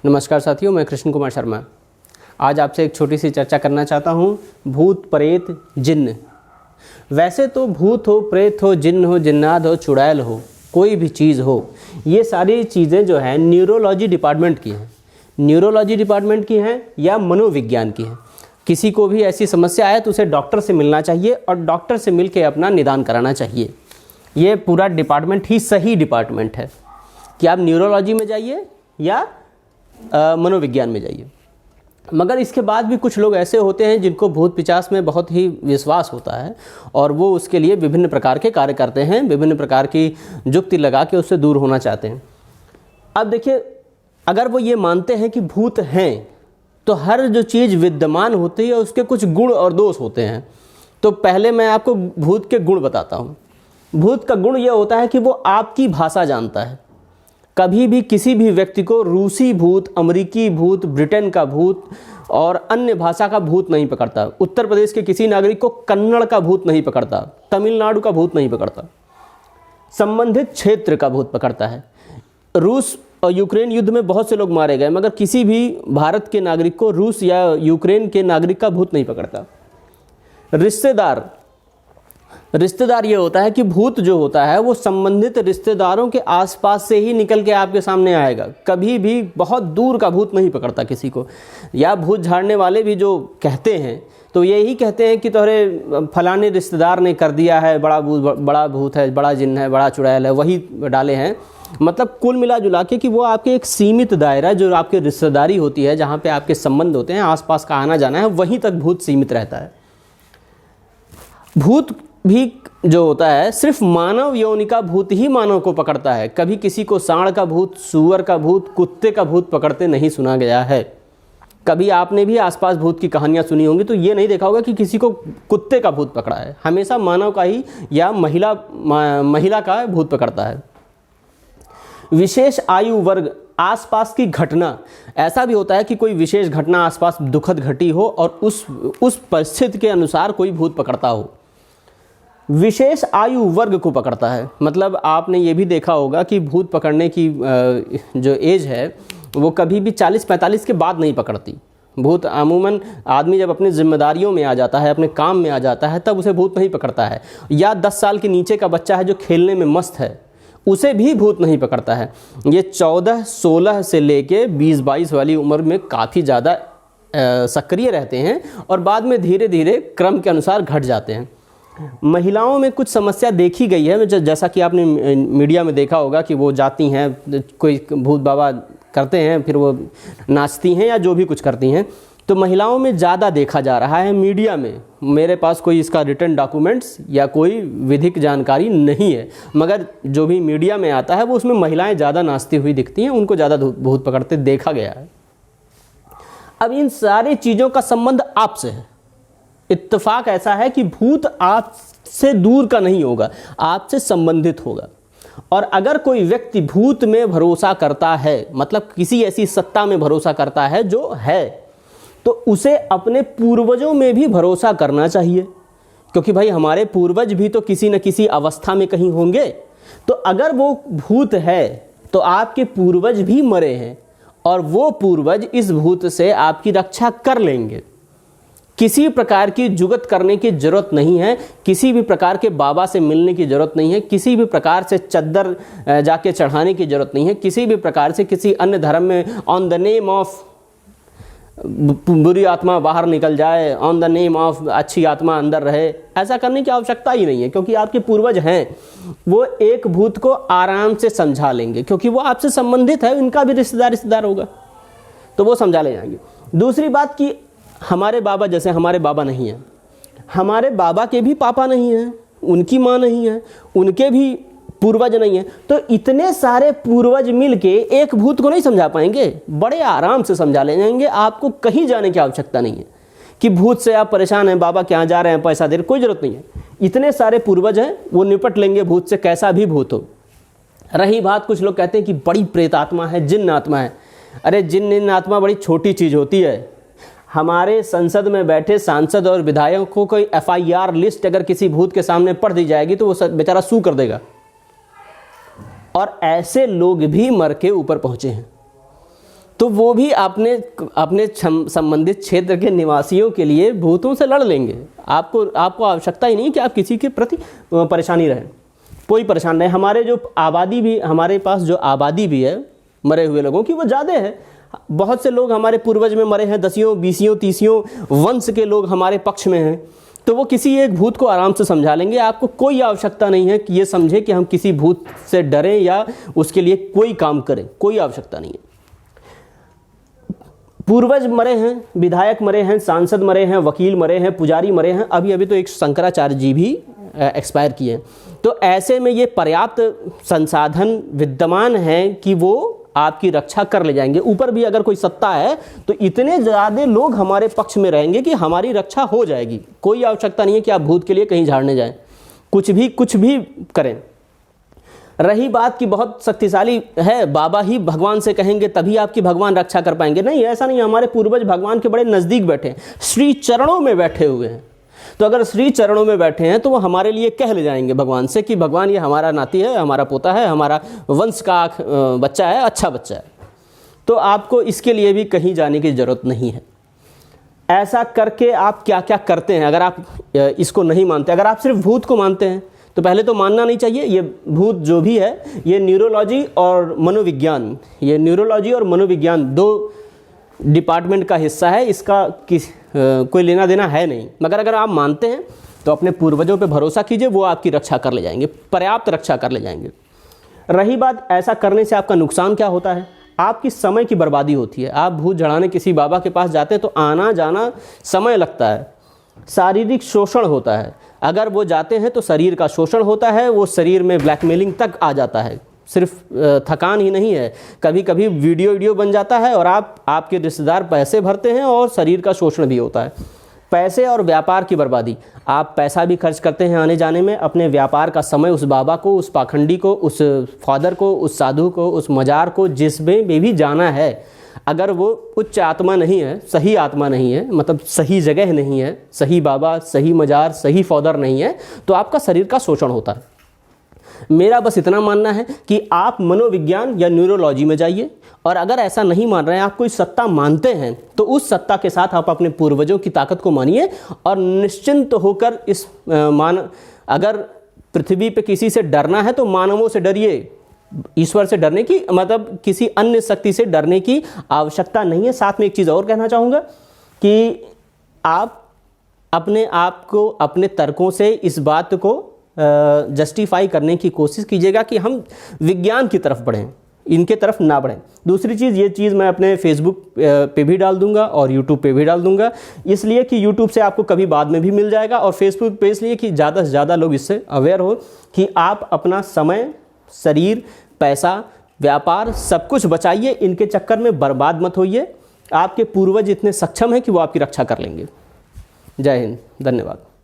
नमस्कार साथियों, मैं कृष्ण कुमार शर्मा। आज आपसे एक छोटी सी चर्चा करना चाहता हूँ, भूत प्रेत जिन्न। वैसे तो भूत हो, प्रेत हो, जिन्न हो, जिन्नात हो, चुड़ैल हो, कोई भी चीज़ हो, ये सारी चीज़ें जो हैं न्यूरोलॉजी डिपार्टमेंट की हैं। न्यूरोलॉजी डिपार्टमेंट की हैं या मनोविज्ञान की हैं। किसी को भी ऐसी समस्या आए तो उसे डॉक्टर से मिलना चाहिए और डॉक्टर से मिल के अपना निदान कराना चाहिए। ये पूरा डिपार्टमेंट ही सही डिपार्टमेंट है कि आप न्यूरोलॉजी में जाइए या मनोविज्ञान में जाइए। मगर इसके बाद भी कुछ लोग ऐसे होते हैं जिनको भूत पिशाच में बहुत ही विश्वास होता है और वो उसके लिए विभिन्न प्रकार के कार्य करते हैं, विभिन्न प्रकार की जुक्ति लगा के उससे दूर होना चाहते हैं। अब देखिए, अगर वो ये मानते हैं कि भूत हैं तो हर जो चीज़ विद्यमान होती है उसके कुछ गुण और दोष होते हैं। तो पहले मैं आपको भूत के गुण बताता हूँ। भूत का गुण यह होता है कि वो आपकी भाषा जानता है। कभी भी किसी भी व्यक्ति को रूसी भूत, अमेरिकी भूत, ब्रिटेन का भूत और अन्य भाषा का भूत नहीं पकड़ता। उत्तर प्रदेश के किसी नागरिक को कन्नड़ का भूत नहीं पकड़ता, तमिलनाडु का भूत नहीं पकड़ता, संबंधित क्षेत्र का भूत पकड़ता है। रूस और यूक्रेन युद्ध में बहुत से लोग मारे गए, मगर किसी भी भारत के नागरिक को रूस या यूक्रेन के नागरिक का भूत नहीं पकड़ता। रिश्तेदार ये होता है कि भूत जो होता है वो संबंधित रिश्तेदारों के आसपास से ही निकल के आपके सामने आएगा। कभी भी बहुत दूर का भूत नहीं पकड़ता किसी को। या भूत झाड़ने वाले भी जो कहते हैं तो यही कहते हैं कि तुम्हारे फलाने रिश्तेदार ने कर दिया है, बड़ा भूत है, बड़ा जिन्न है, बड़ा चुड़ैल है, वही डाले हैं। मतलब कुल मिला जुला के कि वो आपके एक सीमित दायरा जो आपके रिश्तेदारी होती है, जहाँ पे आपके संबंध होते हैं, आसपास का आना जाना है, वहीं तक भूत सीमित रहता है। भूत भी जो होता है सिर्फ मानव योनि का भूत ही मानव को पकड़ता है। कभी किसी को सांड का भूत, सूअर का भूत, कुत्ते का भूत पकड़ते नहीं सुना गया है। कभी आपने भी आसपास भूत की कहानियां सुनी होंगी तो ये नहीं देखा होगा कि किसी को कुत्ते का भूत पकड़ा है। हमेशा मानव का ही या महिला का भूत पकड़ता है। विशेष आयु वर्ग, आसपास की घटना, ऐसा भी होता है कि कोई विशेष घटना आसपास दुखद घटी हो और उस परिस्थिति के अनुसार कोई भूत पकड़ता हो। विशेष आयु वर्ग को पकड़ता है। मतलब आपने ये भी देखा होगा कि भूत पकड़ने की जो एज है वो कभी भी 40-45 के बाद नहीं पकड़ती। भूत अमूमन आदमी जब अपनी जिम्मेदारियों में आ जाता है, अपने काम में आ जाता है, तब उसे भूत नहीं पकड़ता है। या 10 साल के नीचे का बच्चा है जो खेलने में मस्त है, उसे भी भूत नहीं पकड़ता है। ये 14-16 से लेके 20-22 वाली उम्र में काफ़ी ज़्यादा सक्रिय रहते हैं और बाद में धीरे धीरे क्रम के अनुसार घट जाते हैं। महिलाओं में कुछ समस्या देखी गई है, जैसा कि आपने मीडिया में देखा होगा कि वो जाती हैं, कोई भूत बाबा करते हैं, फिर वो नाचती हैं या जो भी कुछ करती हैं। तो महिलाओं में ज़्यादा देखा जा रहा है मीडिया में। मेरे पास कोई इसका रिटर्न डॉक्यूमेंट्स या कोई विधिक जानकारी नहीं है, मगर जो भी मीडिया में आता है वो उसमें महिलाएं ज़्यादा नाचती हुई दिखती हैं, उनको ज़्यादा भूत पकड़ते देखा गया है। अब इन सारी चीज़ों का संबंध आपसे है। इत्तेफाक ऐसा है कि भूत आपसे दूर का नहीं होगा, आपसे संबंधित होगा। और अगर कोई व्यक्ति भूत में भरोसा करता है, मतलब किसी ऐसी सत्ता में भरोसा करता है जो है, तो उसे अपने पूर्वजों में भी भरोसा करना चाहिए। क्योंकि भाई हमारे पूर्वज भी तो किसी न किसी अवस्था में कहीं होंगे। तो अगर वो भूत है तो आपके पूर्वज भी मरे हैं और वो पूर्वज इस भूत से आपकी रक्षा कर लेंगे। किसी प्रकार की जुगत करने की जरूरत नहीं है, किसी भी प्रकार के बाबा से मिलने की जरूरत नहीं है, किसी भी प्रकार से चद्दर जाके चढ़ाने की जरूरत नहीं है, किसी भी प्रकार से किसी अन्य धर्म में ऑन द नेम ऑफ बुरी आत्मा बाहर निकल जाए, ऑन द नेम ऑफ अच्छी आत्मा अंदर रहे, ऐसा करने की आवश्यकता ही नहीं है। क्योंकि आपके पूर्वज हैं, वो एक भूत को आराम से समझा लेंगे, क्योंकि वो आपसे संबंधित है, इनका भी रिश्तेदार होगा, तो वो समझा ले जाएंगे। दूसरी बात कि हमारे बाबा, जैसे हमारे बाबा नहीं हैं, हमारे बाबा के भी पापा नहीं हैं, उनकी माँ नहीं है, उनके भी पूर्वज नहीं है, तो इतने सारे पूर्वज मिलके एक भूत को नहीं समझा पाएंगे। बड़े आराम से समझा ले जाएंगे, आपको कहीं जाने की आवश्यकता नहीं है कि भूत से आप परेशान हैं, बाबा क्या जा रहे हैं, पैसा दे रहे, कोई जरूरत नहीं है। इतने सारे पूर्वज हैं, वो निपट लेंगे भूत से, कैसा भी भूत हो। रही बात, कुछ लोग कहते हैं कि बड़ी प्रेत आत्मा है, जिन्न आत्मा है। अरे जिन्न आत्मा बड़ी छोटी चीज़ होती है। हमारे संसद में बैठे सांसद और विधायकों को कोई FIR लिस्ट अगर किसी भूत के सामने पढ़ दी जाएगी तो वो बेचारा सू कर देगा। और ऐसे लोग भी मर के ऊपर पहुंचे हैं। तो वो भी अपने संबंधित क्षेत्र के निवासियों के लिए भूतों से लड़ लेंगे। आपको आवश्यकता ही नहीं कि आप किसी के प्रति परेशानी रहें, कोई परेशान नहीं। हमारे पास जो आबादी भी है मरे हुए लोगों की, वो ज़्यादा है। बहुत से लोग हमारे पूर्वज में मरे हैं, 10 20 30 वंश के लोग हमारे पक्ष में हैं, तो वो किसी एक भूत को आराम से समझा लेंगे। आपको कोई आवश्यकता नहीं है कि ये समझे कि हम किसी भूत से डरें या उसके लिए कोई काम करें, कोई आवश्यकता नहीं है। पूर्वज मरे हैं, विधायक मरे हैं, सांसद मरे हैं, वकील मरे हैं, पुजारी मरे हैं, अभी तो एक शंकराचार्य जी भी एक्सपायर किए हैं। तो ऐसे में ये पर्याप्त संसाधन विद्यमान हैं कि वो आपकी रक्षा कर ले जाएंगे। ऊपर भी अगर कोई सत्ता है तो इतने ज़्यादा लोग हमारे पक्ष में रहेंगे कि हमारी रक्षा हो जाएगी। कोई आवश्यकता नहीं है कि आप भूत के लिए कहीं झाड़ने जाएं, कुछ भी करें। रही बात कि बहुत शक्तिशाली है, बाबा ही भगवान से कहेंगे तभी आपकी भगवान रक्षा कर पाएंगे, नहीं, ऐसा नहीं। हमारे पूर्वज भगवान के बड़े नज़दीक बैठे हैं, श्री चरणों में बैठे हुए हैं। तो अगर श्री चरणों में बैठे हैं तो वो हमारे लिए कह ले जाएंगे भगवान से कि भगवान ये हमारा नाती है, हमारा पोता है, हमारा वंश का बच्चा है, अच्छा बच्चा है। तो आपको इसके लिए भी कहीं जाने की ज़रूरत नहीं है। ऐसा करके आप क्या क्या करते हैं अगर आप इसको नहीं मानते? अगर आप सिर्फ भूत को मानते हैं तो पहले तो मानना नहीं चाहिए। ये भूत जो भी है ये न्यूरोलॉजी और मनोविज्ञान 2 डिपार्टमेंट का हिस्सा है, इसका कोई लेना देना है नहीं। मगर अगर आप मानते हैं तो अपने पूर्वजों पे भरोसा कीजिए, वो आपकी रक्षा कर ले जाएंगे, पर्याप्त रक्षा कर ले जाएंगे। रही बात ऐसा करने से आपका नुकसान क्या होता है, आपकी समय की बर्बादी होती है। आप भूत जड़ाने किसी बाबा के पास जाते हैं तो आना जाना समय लगता है, शारीरिक शोषण होता है। अगर वो जाते हैं तो शरीर का शोषण होता है, वो शरीर में ब्लैकमेलिंग तक आ जाता है। सिर्फ थकान ही नहीं है, कभी कभी वीडियो बन जाता है और आपके रिश्तेदार पैसे भरते हैं और शरीर का शोषण भी होता है। पैसे और व्यापार की बर्बादी, आप पैसा भी खर्च करते हैं आने जाने में, अपने व्यापार का समय उस बाबा को, उस पाखंडी को, उस फादर को, उस साधु को, उस मजार को, जिसमें भी जाना है, अगर वो उच्च आत्मा नहीं है, सही आत्मा नहीं है, मतलब सही जगह नहीं है, सही बाबा, सही मजार, सही फादर नहीं है, तो आपका शरीर का शोषण होता है। मेरा बस इतना मानना है कि आप मनोविज्ञान या न्यूरोलॉजी में जाइए, और अगर ऐसा नहीं मान रहे हैं, आप कोई सत्ता मानते हैं, तो उस सत्ता के साथ आप अपने पूर्वजों की ताकत को मानिए और निश्चिंत होकर अगर पृथ्वी पे किसी से डरना है तो मानवों से डरिए। ईश्वर से डरने की, मतलब किसी अन्य शक्ति से डरने की आवश्यकता नहीं है। साथ में एक चीज़ और कहना चाहूँगा कि आप अपने आप को अपने तर्कों से इस बात को जस्टिफाई करने की कोशिश कीजिएगा कि हम विज्ञान की तरफ बढ़ें, इनके तरफ ना बढ़ें। दूसरी चीज़, ये चीज़ मैं अपने फेसबुक पे भी डाल दूंगा और यूट्यूब पे भी डाल दूंगा, इसलिए कि यूट्यूब से आपको कभी बाद में भी मिल जाएगा, और फेसबुक पे इसलिए कि ज़्यादा से ज़्यादा लोग इससे अवेयर हो कि आप अपना समय, शरीर, पैसा, व्यापार सब कुछ बचाइए, इनके चक्कर में बर्बाद मत होइए। आपके पूर्वज इतने सक्षम हैं कि वो आपकी रक्षा कर लेंगे। जय हिंद, धन्यवाद।